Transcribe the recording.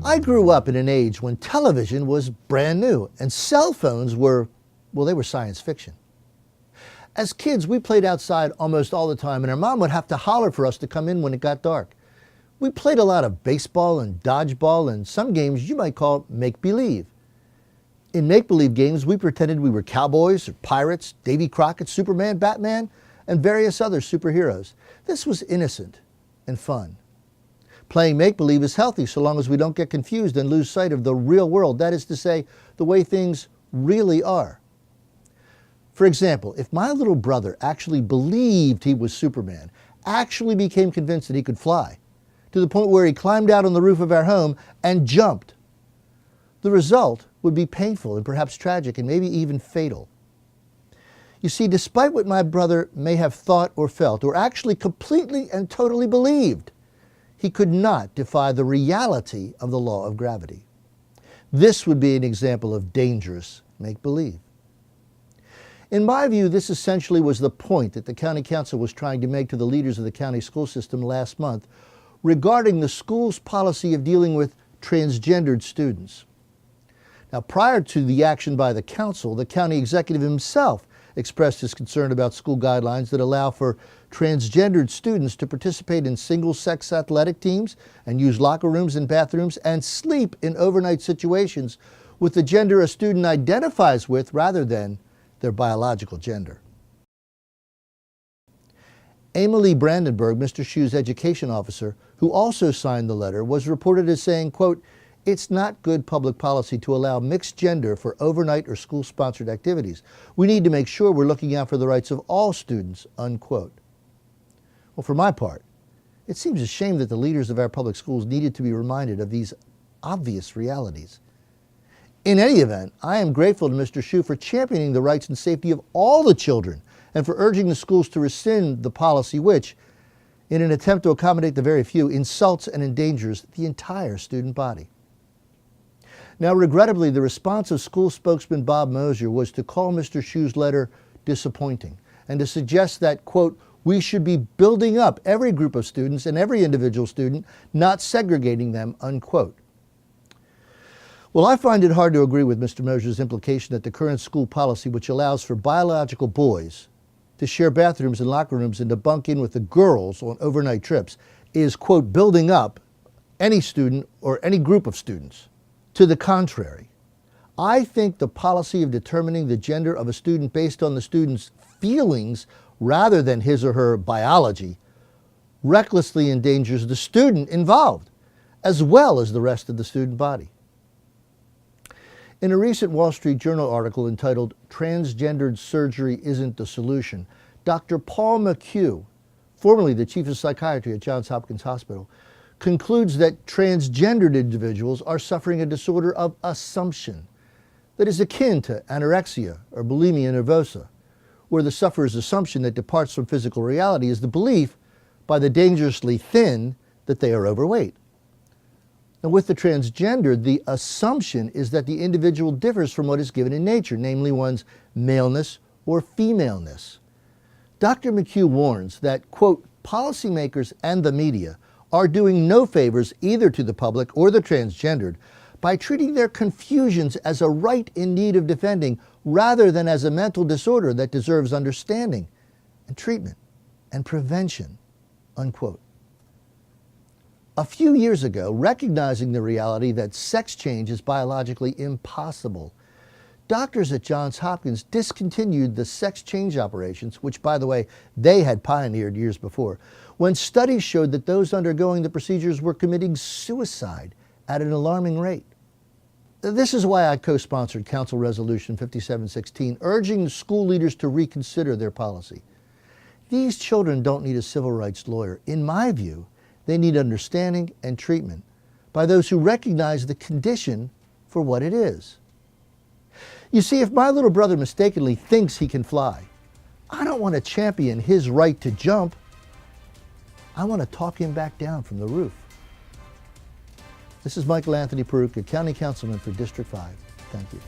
I grew up in an age when television was brand new and cell phones were, well, they were science fiction. As kids, we played outside almost all the time, and our mom would have to holler for us to come in when it got dark. We played a lot of baseball and dodgeball and some games you might call make-believe. In make-believe games, we pretended we were cowboys or pirates, Davey Crockett, Superman, Batman, and various other superheroes. This was innocent and fun. Playing make-believe is healthy so long as we don't get confused and lose sight of the real world, that is to say, the way things really are. For example, if my little brother actually believed he was Superman, actually became convinced that he could fly, to the point where he climbed out on the roof of our home and jumped, the result would be painful and perhaps tragic and maybe even fatal. You see, despite what my brother may have thought or felt, or actually completely and totally believed, he could not defy the reality of the law of gravity. This would be an example of dangerous make-believe. In my view, this essentially was the point that the County Council was trying to make to the leaders of the county school system last month regarding the school's policy of dealing with transgendered students. Now, prior to the action by the council, the county executive himself expressed his concern about school guidelines that allow for transgendered students to participate in single-sex athletic teams and use locker rooms and bathrooms and sleep in overnight situations with the gender a student identifies with rather than their biological gender. Emily Brandenburg, Mr. Shu's education officer, who also signed the letter, was reported as saying, quote, "It's not good public policy to allow mixed gender for overnight or school-sponsored activities. We need to make sure we're looking out for the rights of all students," unquote. Well, for my part, it seems a shame that the leaders of our public schools needed to be reminded of these obvious realities. In any event, I am grateful to Mr. Shu for championing the rights and safety of all the children and for urging the schools to rescind the policy which, in an attempt to accommodate the very few, insults and endangers the entire student body. Now, regrettably, the response of school spokesman Bob Mosier was to call Mr. Shu's letter disappointing and to suggest that, quote, "we should be building up every group of students and every individual student, not segregating them," unquote. Well, I find it hard to agree with Mr. Mosier's implication that the current school policy, which allows for biological boys to share bathrooms and locker rooms and to bunk in with the girls on overnight trips, is, quote, building up any student or any group of students. To the contrary, I think the policy of determining the gender of a student based on the student's feelings rather than his or her biology recklessly endangers the student involved, as well as the rest of the student body. In a recent Wall Street Journal article entitled "Transgendered Surgery Isn't the Solution," Dr. Paul McHugh, formerly the chief of psychiatry at Johns Hopkins Hospital, concludes that transgendered individuals are suffering a disorder of assumption that is akin to anorexia or bulimia nervosa, where the sufferer's assumption that departs from physical reality is the belief by the dangerously thin that they are overweight. Now, with the transgendered, the assumption is that the individual differs from what is given in nature, namely one's maleness or femaleness. Dr. McHugh warns that, quote, "policymakers and the media are doing no favors either to the public or the transgendered by treating their confusions as a right in need of defending rather than as a mental disorder that deserves understanding and treatment and prevention," unquote. A few years ago, recognizing the reality that sex change is biologically impossible, doctors at Johns Hopkins discontinued the sex change operations, which, by the way, they had pioneered years before, when studies showed that those undergoing the procedures were committing suicide at an alarming rate. This is why I co-sponsored Council Resolution 5716, urging the school leaders to reconsider their policy. These children don't need a civil rights lawyer. In my view, they need understanding and treatment by those who recognize the condition for what it is. You see, if my little brother mistakenly thinks he can fly, I don't want to champion his right to jump. I want to talk him back down from the roof. This is Michael Anthony Peruka, County Councilman for District 5. Thank you.